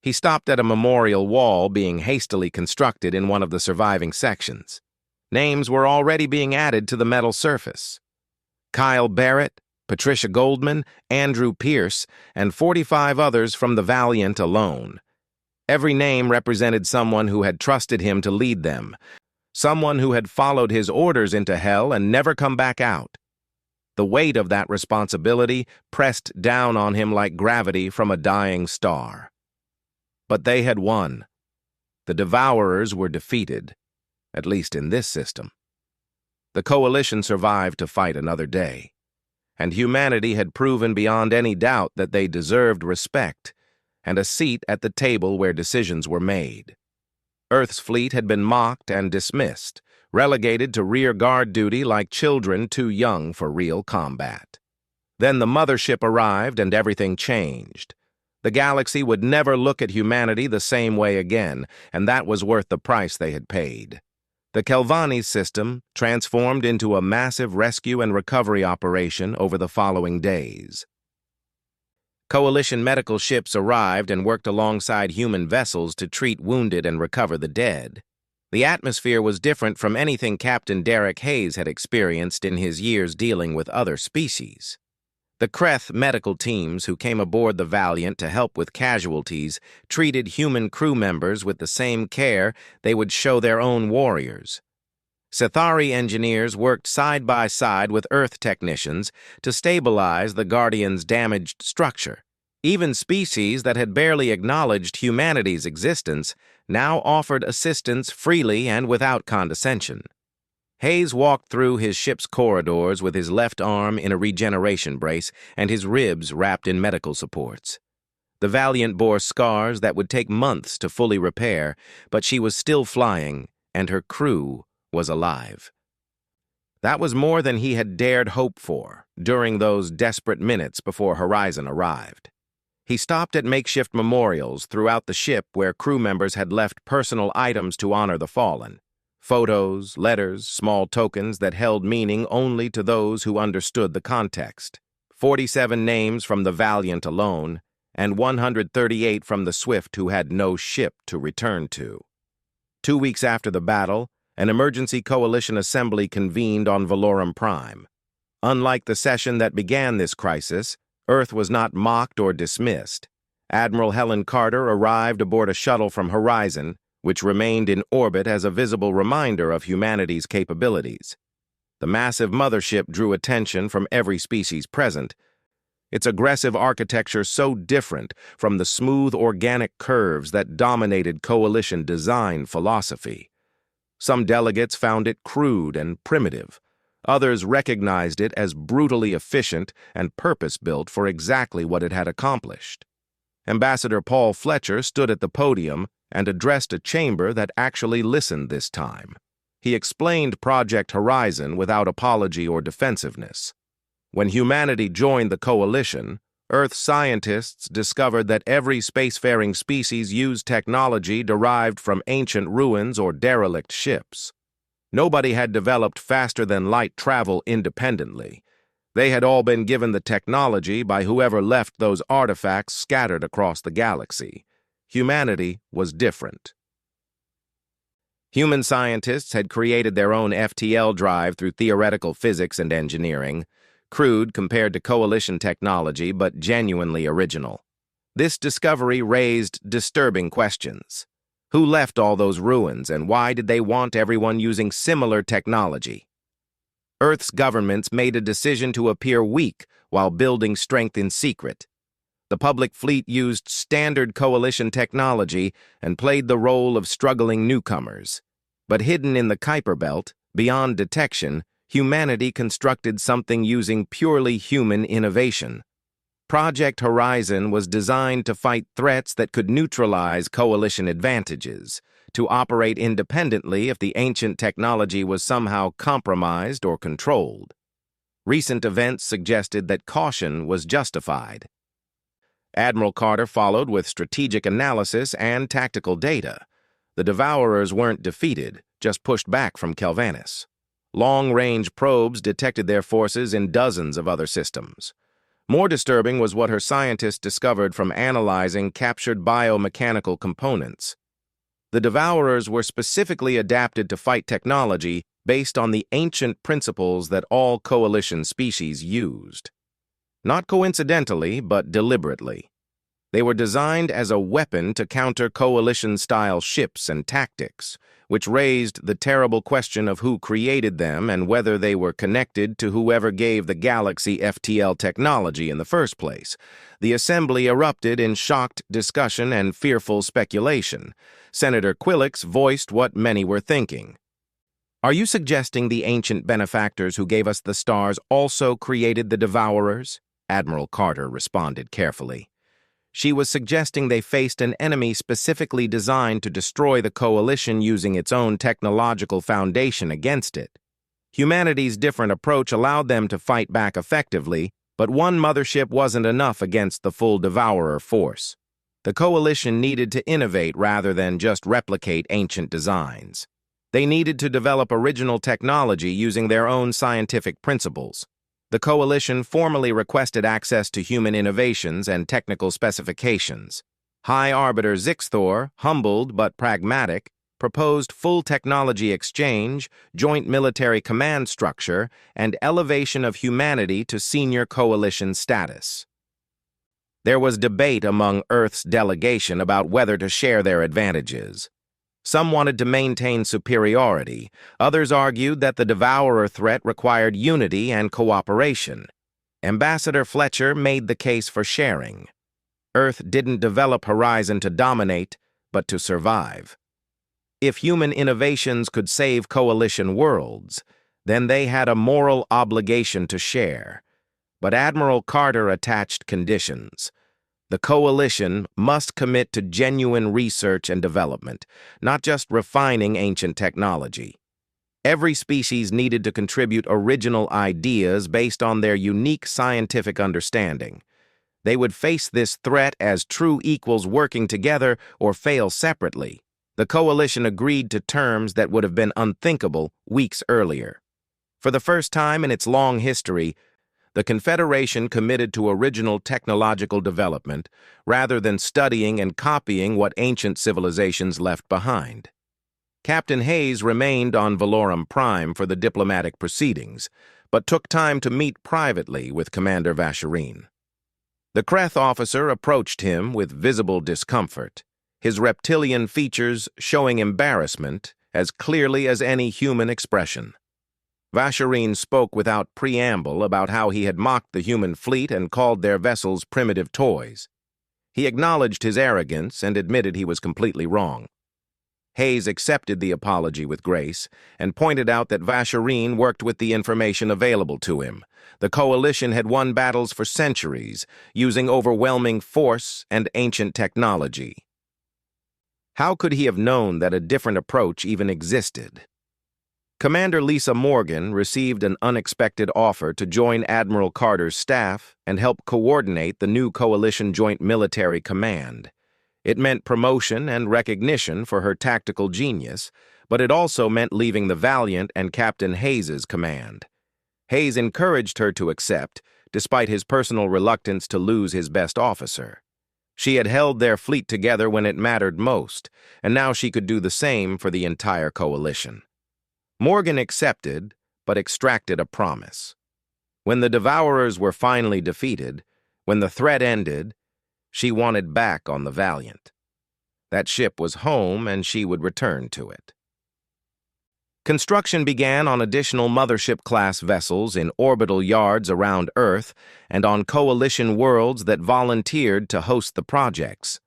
He stopped at a memorial wall being hastily constructed in one of the surviving sections. Names were already being added to the metal surface. Kyle Barrett, Patricia Goldman, Andrew Pierce, and 45 others from the Valiant alone. Every name represented someone who had trusted him to lead them, someone who had followed his orders into hell and never come back out. The weight of that responsibility pressed down on him like gravity from a dying star. But they had won. The Devourers were defeated, at least in this system. The Coalition survived to fight another day, and humanity had proven beyond any doubt that they deserved respect and a seat at the table where decisions were made. Earth's fleet had been mocked and dismissed, relegated to rear guard duty like children too young for real combat. Then the Mothership arrived and everything changed. The galaxy would never look at humanity the same way again, and that was worth the price they had paid. The Kelvani system transformed into a massive rescue and recovery operation over the following days. Coalition medical ships arrived and worked alongside human vessels to treat wounded and recover the dead. The atmosphere was different from anything Captain Derek Hayes had experienced in his years dealing with other species. The Kreth medical teams who came aboard the Valiant to help with casualties treated human crew members with the same care they would show their own warriors. Sithari engineers worked side by side with Earth technicians to stabilize the Guardian's damaged structure. Even species that had barely acknowledged humanity's existence now offered assistance freely and without condescension. Hayes walked through his ship's corridors with his left arm in a regeneration brace and his ribs wrapped in medical supports. The Valiant bore scars that would take months to fully repair, but she was still flying, and her crew was alive. That was more than he had dared hope for during those desperate minutes before Horizon arrived. He stopped at makeshift memorials throughout the ship where crew members had left personal items to honor the fallen. Photos, letters, small tokens that held meaning only to those who understood the context. 47 names from the Valiant alone, and 138 from the Swift who had no ship to return to. 2 weeks after the battle, an emergency coalition assembly convened on Valorum Prime. Unlike the session that began this crisis, Earth was not mocked or dismissed. Admiral Helen Carter arrived aboard a shuttle from Horizon, which remained in orbit as a visible reminder of humanity's capabilities. The massive mothership drew attention from every species present, its aggressive architecture so different from the smooth organic curves that dominated Coalition design philosophy. Some delegates found it crude and primitive, Others recognized it as brutally efficient and purpose-built for exactly what it had accomplished. Ambassador Paul Fletcher stood at the podium and addressed a chamber that actually listened this time. He explained Project Horizon without apology or defensiveness. When humanity joined the coalition, Earth scientists discovered that every spacefaring species used technology derived from ancient ruins or derelict ships. Nobody had developed faster-than-light travel independently. They had all been given the technology by whoever left those artifacts scattered across the galaxy. Humanity was different. Human scientists had created their own FTL drive through theoretical physics and engineering, crude compared to coalition technology but genuinely original. This discovery raised disturbing questions. Who left all those ruins, and why did they want everyone using similar technology? Earth's governments made a decision to appear weak while building strength in secret. The public fleet used standard coalition technology and played the role of struggling newcomers. But hidden in the Kuiper Belt, beyond detection, humanity constructed something using purely human innovation. Project Horizon was designed to fight threats that could neutralize coalition advantages, to operate independently if the ancient technology was somehow compromised or controlled. Recent events suggested that caution was justified. Admiral Carter followed with strategic analysis and tactical data. The Devourers weren't defeated, just pushed back from Kelvanis. Long-range probes detected their forces in dozens of other systems. More disturbing was what her scientists discovered from analyzing captured biomechanical components. The Devourers were specifically adapted to fight technology based on the ancient principles that all coalition species used. Not coincidentally, but deliberately. They were designed as a weapon to counter coalition-style ships and tactics, which raised the terrible question of who created them and whether they were connected to whoever gave the galaxy FTL technology in the first place. The assembly erupted in shocked discussion and fearful speculation. Senator Quillix voiced what many were thinking. "Are you suggesting the ancient benefactors who gave us the stars also created the Devourers?" Admiral Carter responded carefully. She was suggesting they faced an enemy specifically designed to destroy the coalition using its own technological foundation against it. Humanity's different approach allowed them to fight back effectively, but one mothership wasn't enough against the full Devourer force. The coalition needed to innovate rather than just replicate ancient designs. They needed to develop original technology using their own scientific principles. The coalition formally requested access to human innovations and technical specifications. High Arbiter Zixthor, humbled but pragmatic, proposed full technology exchange, joint military command structure, and elevation of humanity to senior coalition status. There was debate among Earth's delegation about whether to share their advantages. Some wanted to maintain superiority. Others argued that the Devourer threat required unity and cooperation. Ambassador Fletcher made the case for sharing. Earth didn't develop Horizon to dominate, but to survive. If human innovations could save coalition worlds, then they had a moral obligation to share. But Admiral Carter attached conditions. The coalition must commit to genuine research and development, not just refining ancient technology. Every species needed to contribute original ideas based on their unique scientific understanding. They would face this threat as true equals working together or fail separately. The coalition agreed to terms that would have been unthinkable weeks earlier. For the first time in its long history, the Confederation committed to original technological development rather than studying and copying what ancient civilizations left behind. Captain Hayes remained on Valorum Prime for the diplomatic proceedings, but took time to meet privately with Commander Vasharine. The Kreth officer approached him with visible discomfort, his reptilian features showing embarrassment as clearly as any human expression. Vasharine spoke without preamble about how he had mocked the human fleet and called their vessels primitive toys. He acknowledged his arrogance and admitted he was completely wrong. Hayes accepted the apology with grace and pointed out that Vasharine worked with the information available to him. The coalition had won battles for centuries, using overwhelming force and ancient technology. How could he have known that a different approach even existed? Commander Lisa Morgan received an unexpected offer to join Admiral Carter's staff and help coordinate the new Coalition Joint Military Command. It meant promotion and recognition for her tactical genius, but it also meant leaving the Valiant and Captain Hayes's command. Hayes encouraged her to accept, despite his personal reluctance to lose his best officer. She had held their fleet together when it mattered most, and now she could do the same for the entire coalition. Morgan accepted, but extracted a promise. When the Devourers were finally defeated, when the threat ended, she wanted back on the Valiant. That ship was home, and she would return to it. Construction began on additional Mothership-class vessels in orbital yards around Earth and on coalition worlds that volunteered to host the projects.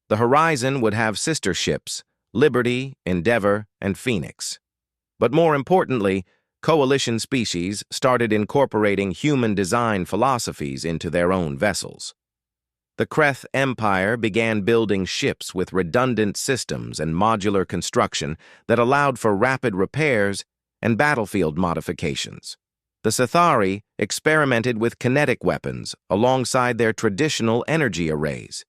The Horizon would have sister ships, Liberty, Endeavor, and Phoenix. But more importantly, coalition species started incorporating human design philosophies into their own vessels. The Kreth Empire began building ships with redundant systems and modular construction that allowed for rapid repairs and battlefield modifications. The Sithari experimented with kinetic weapons alongside their traditional energy arrays.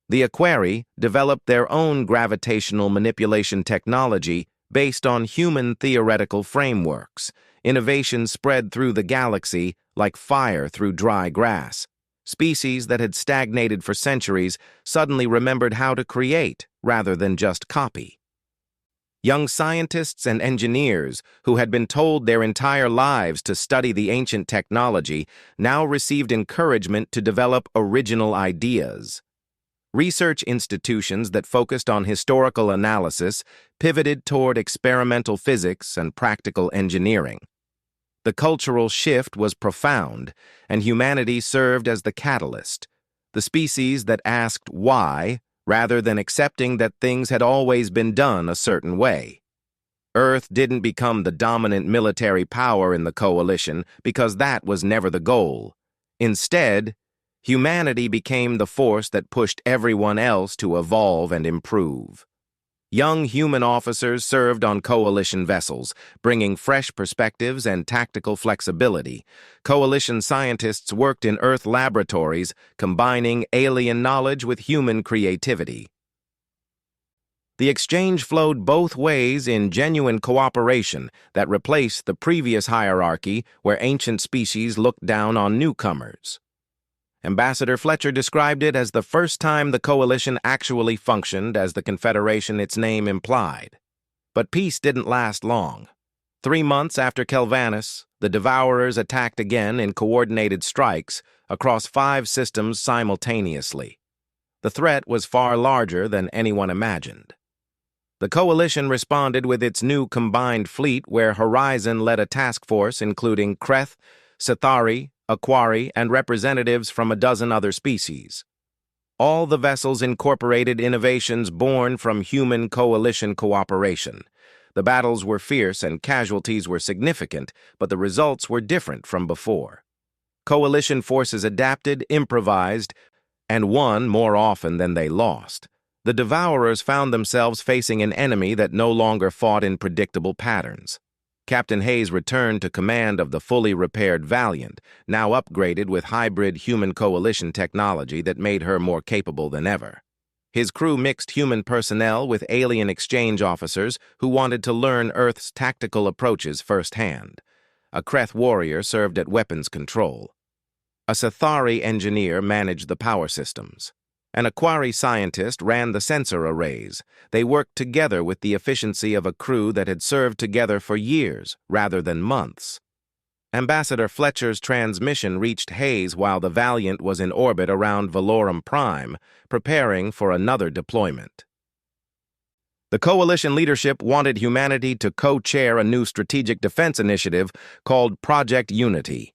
The Aquari developed their own gravitational manipulation technology based on human theoretical frameworks. Innovations spread through the galaxy like fire through dry grass. Species that had stagnated for centuries suddenly remembered how to create rather than just copy. Young scientists and engineers who had been told their entire lives to study the ancient technology now received encouragement to develop original ideas. Research institutions that focused on historical analysis pivoted toward experimental physics and practical engineering. The cultural shift was profound, and humanity served as the catalyst, the species that asked why, rather than accepting that things had always been done a certain way. Earth didn't become the dominant military power in the coalition because that was never the goal. Instead, humanity became the force that pushed everyone else to evolve and improve. Young human officers served on coalition vessels, bringing fresh perspectives and tactical flexibility. Coalition scientists worked in Earth laboratories, combining alien knowledge with human creativity. The exchange flowed both ways in genuine cooperation that replaced the previous hierarchy where ancient species looked down on newcomers. Ambassador Fletcher described it as the first time the coalition actually functioned as the Confederation its name implied. But peace didn't last long. 3 months after Kelvanus, the Devourers attacked again in coordinated strikes across 5 systems simultaneously. The threat was far larger than anyone imagined. The coalition responded with its new combined fleet where Horizon led a task force including Kreth, Sithari, Aquari, and representatives from a dozen other species. All the vessels incorporated innovations born from human coalition cooperation. The battles were fierce and casualties were significant, but the results were different from before. Coalition forces adapted, improvised, and won more often than they lost. The Devourers found themselves facing an enemy that no longer fought in predictable patterns. Captain Hayes returned to command of the fully repaired Valiant, now upgraded with hybrid human coalition technology that made her more capable than ever. His crew mixed human personnel with alien exchange officers who wanted to learn Earth's tactical approaches firsthand. A Kreth warrior served at weapons control. A Sithari engineer managed the power systems. An Aquari scientist ran the sensor arrays. They worked together with the efficiency of a crew that had served together for years rather than months. Ambassador Fletcher's transmission reached Hayes while the Valiant was in orbit around Valorum Prime, preparing for another deployment. The coalition leadership wanted humanity to co-chair a new strategic defense initiative called Project Unity.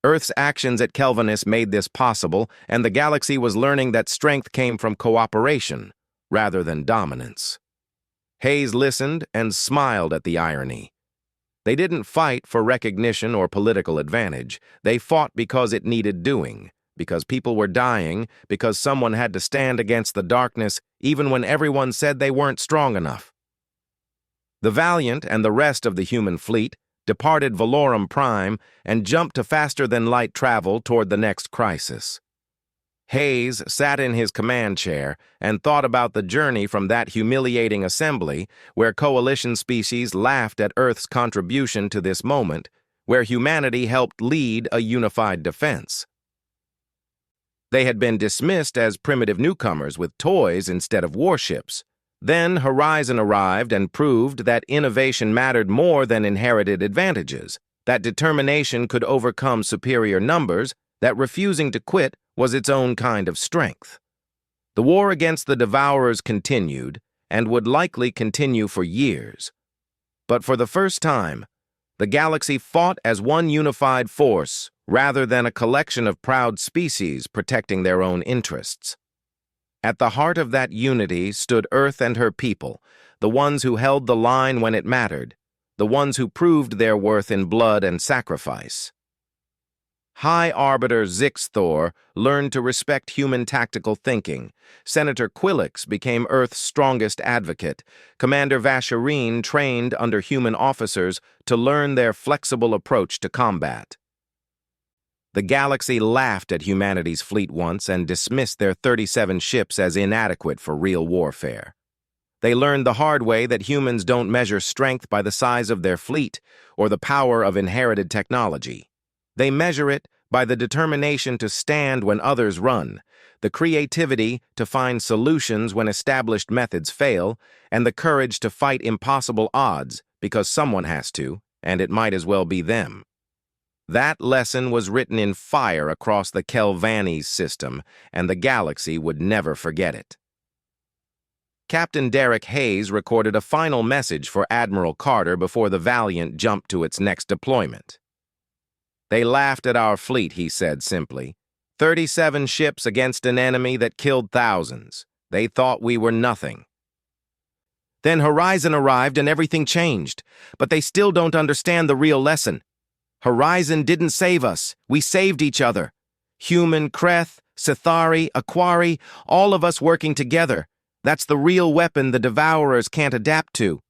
Earth's actions at Kelvanus made this possible, and the galaxy was learning that strength came from cooperation rather than dominance. Hayes listened and smiled at the irony. They didn't fight for recognition or political advantage. They fought because it needed doing, because people were dying, because someone had to stand against the darkness even when everyone said they weren't strong enough. The Valiant and the rest of the human fleet departed Valorum Prime and jumped to faster-than-light travel toward the next crisis. Hayes sat in his command chair and thought about the journey from that humiliating assembly where coalition species laughed at Earth's contribution to this moment, where humanity helped lead a unified defense. They had been dismissed as primitive newcomers with toys instead of warships. Then Horizon arrived and proved that innovation mattered more than inherited advantages, that determination could overcome superior numbers, that refusing to quit was its own kind of strength. The war against the Devourers continued, and would likely continue for years. But for the first time, the galaxy fought as one unified force rather than a collection of proud species protecting their own interests. At the heart of that unity stood Earth and her people, the ones who held the line when it mattered, the ones who proved their worth in blood and sacrifice. High Arbiter Zixthor learned to respect human tactical thinking. Senator Quillix became Earth's strongest advocate. Commander Vasharine trained under human officers to learn their flexible approach to combat. The galaxy laughed at humanity's fleet once and dismissed their 37 ships as inadequate for real warfare. They learned the hard way that humans don't measure strength by the size of their fleet or the power of inherited technology. They measure it by the determination to stand when others run, the creativity to find solutions when established methods fail, and the courage to fight impossible odds because someone has to, and it might as well be them. That lesson was written in fire across the Kelvanese system, and the galaxy would never forget it. Captain Derek Hayes recorded a final message for Admiral Carter before the Valiant jumped to its next deployment. They laughed at our fleet, he said simply. 37 ships against an enemy that killed thousands. They thought we were nothing. Then Horizon arrived and everything changed, but they still don't understand the real lesson. Horizon didn't save us. We saved each other. Human, Kreth, Sithari, Aquari, all of us working together. That's the real weapon the Devourers can't adapt to.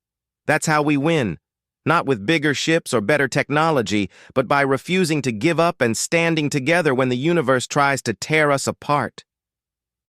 That's how we win. Not with bigger ships or better technology, but by refusing to give up and standing together when the universe tries to tear us apart.